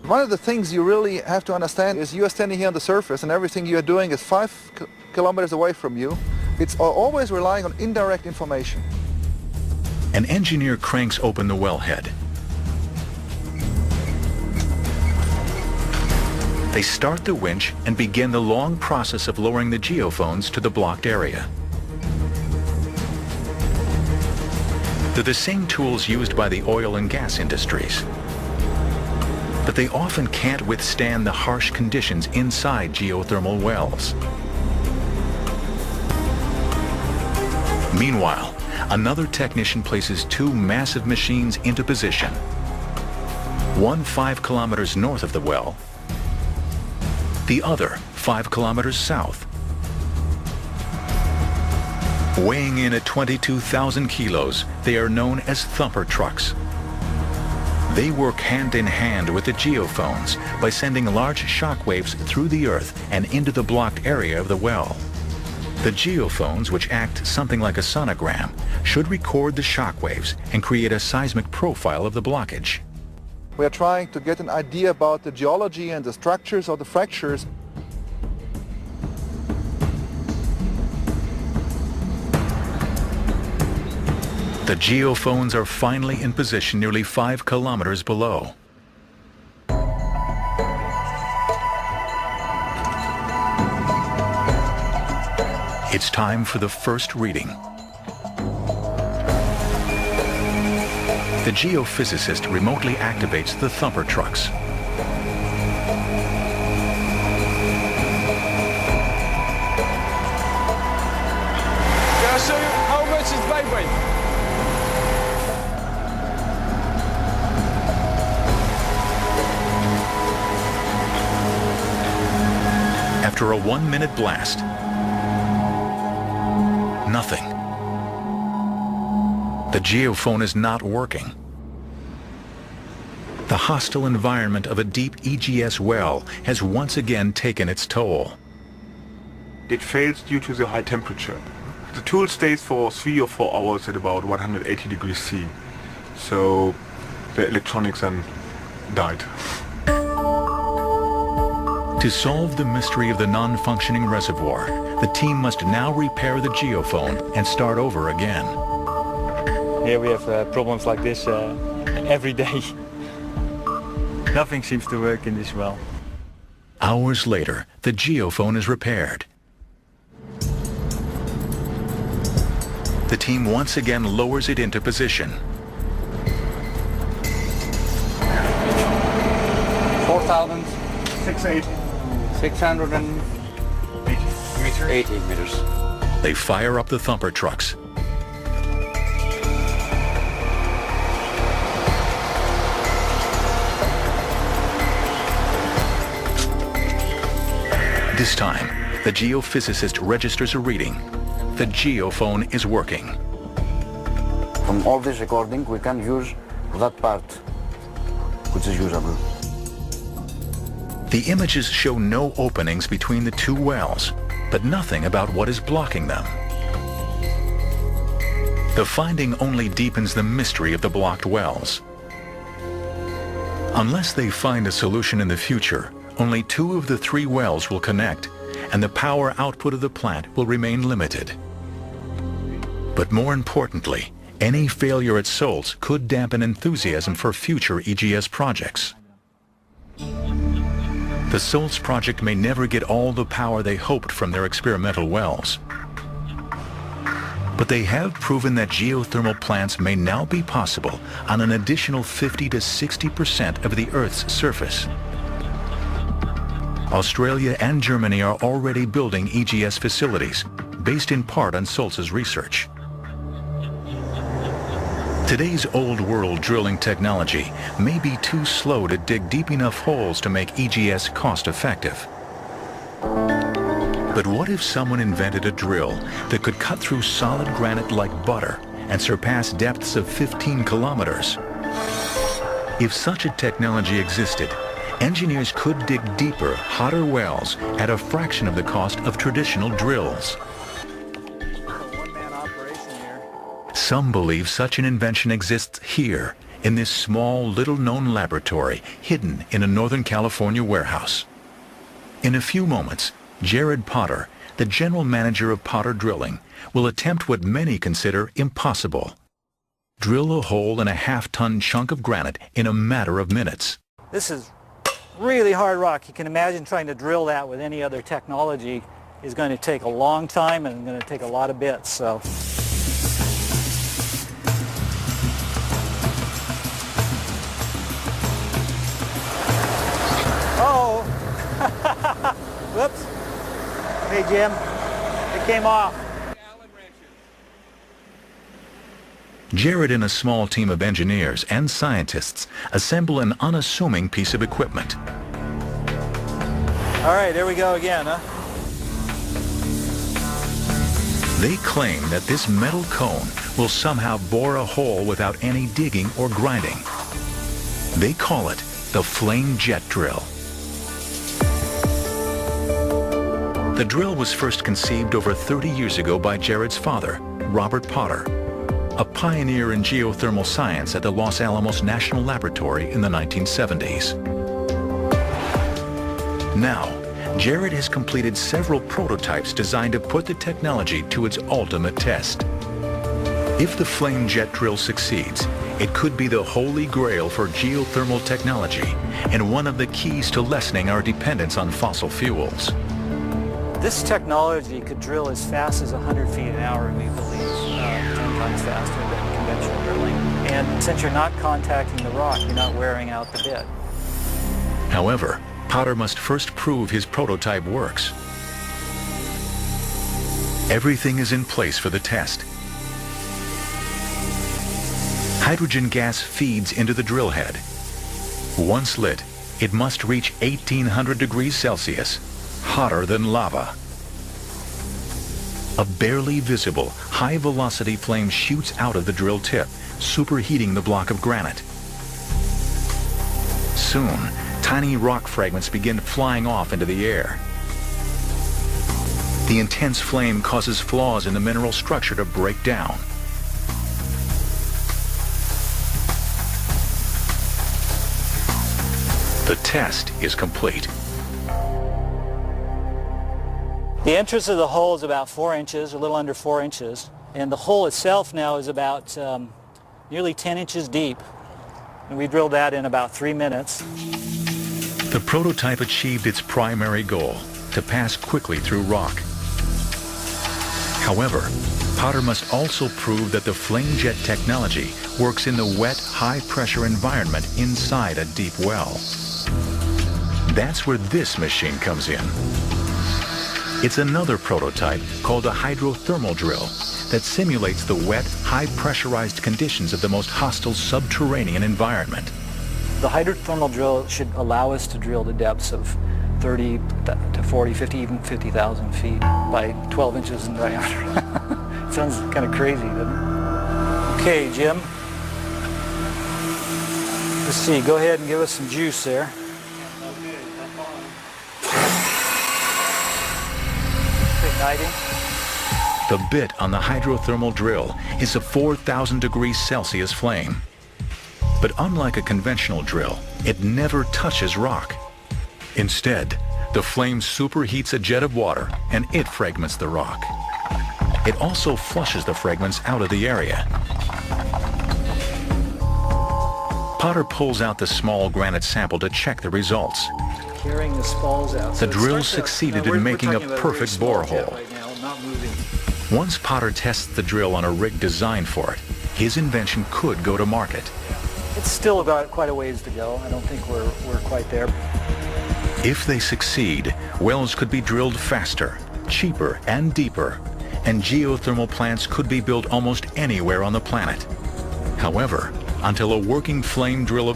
One of the things you really have to understand is you are standing here on the surface and everything you are doing is 5 kilometers away from you. It's always relying on indirect information. An engineer cranks open the wellhead. They start the winch and begin the long process of lowering the geophones to the blocked area. They're the same tools used by the oil and gas industries. But they often can't withstand the harsh conditions inside geothermal wells. Meanwhile, another technician places 2 massive machines into position. One 5 kilometers north of the well, the other 5 kilometers south. Weighing in at 22,000 kilos, they are known as thumper trucks. They work hand in hand with the geophones by sending large shock waves through the earth and into the blocked area of the well. The geophones, which act something like a sonogram, should record the shock waves and create a seismic profile of the blockage. We are trying to get an idea about the geology and the structures of the fractures. The geophones are finally in position nearly 5 kilometers below. It's time for the first reading. The geophysicist remotely activates the thumper trucks. Can I show you how much it vibrates? After a 1-minute blast, nothing. The geophone is not working. The hostile environment of a deep EGS well has once again taken its toll. It fails due to the high temperature. The tool stays for 3 or 4 hours at about 180 degrees C. So the electronics then died. To solve the mystery of the non-functioning reservoir, the team must now repair the geophone and start over again. Here we have problems like this every day. Nothing seems to work in this well. Hours later, the geophone is repaired. The team once again lowers it into position. 4,680 meters. They fire up the thumper trucks. This time, the geophysicist registers a reading. The geophone is working. From all this recording, we can use that part, which is usable. The images show no openings between the 2 wells, but nothing about what is blocking them. The finding only deepens the mystery of the blocked wells. Unless they find a solution in the future, only 2 of the 3 wells will connect, and the power output of the plant will remain limited. But more importantly, any failure at Sols could dampen enthusiasm for future EGS projects. The Sols project may never get all the power they hoped from their experimental wells. But they have proven that geothermal plants may now be possible on an additional 50 to 60% of the Earth's surface. Australia and Germany are already building EGS facilities, based in part on Sols's research. Today's old world drilling technology may be too slow to dig deep enough holes to make EGS cost effective. But what if someone invented a drill that could cut through solid granite like butter and surpass depths of 15 kilometers? If such a technology existed, engineers could dig deeper, hotter wells at a fraction of the cost of traditional drills. Some believe such an invention exists here, in this small, little-known laboratory hidden in a Northern California warehouse. In a few moments, Jared Potter, the general manager of Potter Drilling, will attempt what many consider impossible. Drill a hole in a half-ton chunk of granite in a matter of minutes. This is really hard rock. You can imagine trying to drill that with any other technology is going to take a long time and going to take a lot of bits. So. Oh! Whoops. Hey Jim, it came off. Jared and a small team of engineers and scientists assemble an unassuming piece of equipment. All right, there we go again, huh? They claim that this metal cone will somehow bore a hole without any digging or grinding. They call it the flame jet drill. The drill was first conceived over 30 years ago by Jared's father, Robert Potter, a pioneer in geothermal science at the Los Alamos National Laboratory in the 1970s. Now, Jared has completed several prototypes designed to put the technology to its ultimate test. If the flame jet drill succeeds, it could be the holy grail for geothermal technology and one of the keys to lessening our dependence on fossil fuels. This technology could drill as fast as 100 feet an hour, we believe, 10 times faster than conventional drilling. And since you're not contacting the rock, you're not wearing out the bit. However, Potter must first prove his prototype works. Everything is in place for the test. Hydrogen gas feeds into the drill head. Once lit, it must reach 1800 degrees Celsius, hotter than lava. A barely visible, high-velocity flame shoots out of the drill tip, superheating the block of granite. Soon, tiny rock fragments begin flying off into the air. The intense flame causes flaws in the mineral structure to break down. The test is complete. The entrance of the hole is about 4 inches, a little under 4 inches, and the hole itself now is about nearly 10 inches deep. And we drilled that in about 3 minutes. The prototype achieved its primary goal, to pass quickly through rock. However, Potter must also prove that the flame jet technology works in the wet, high-pressure environment inside a deep well. That's where this machine comes in. It's another prototype called a hydrothermal drill that simulates the wet, high-pressurized conditions of the most hostile subterranean environment. The hydrothermal drill should allow us to drill to depths of 30 to 40, 50, even 50,000 feet by 12 inches in diameter. Sounds kind of crazy, doesn't it? Okay, Jim. Let's see, go ahead and give us some juice there. Igniting. The bit on the hydrothermal drill is a 4,000 degrees Celsius flame. But unlike a conventional drill, it never touches rock. Instead, the flame superheats a jet of water and it fragments the rock. It also flushes the fragments out of the area. Potter pulls out the small granite sample to check the results. Carrying the spalls out. The drill succeeded in making a perfect borehole. Right now, not moving. Once Potter tests the drill on a rig designed for it, his invention could go to market. It's still got quite a ways to go. I don't think we're quite there. If they succeed, wells could be drilled faster, cheaper, and deeper, and geothermal plants could be built almost anywhere on the planet. However, until a working flame drill of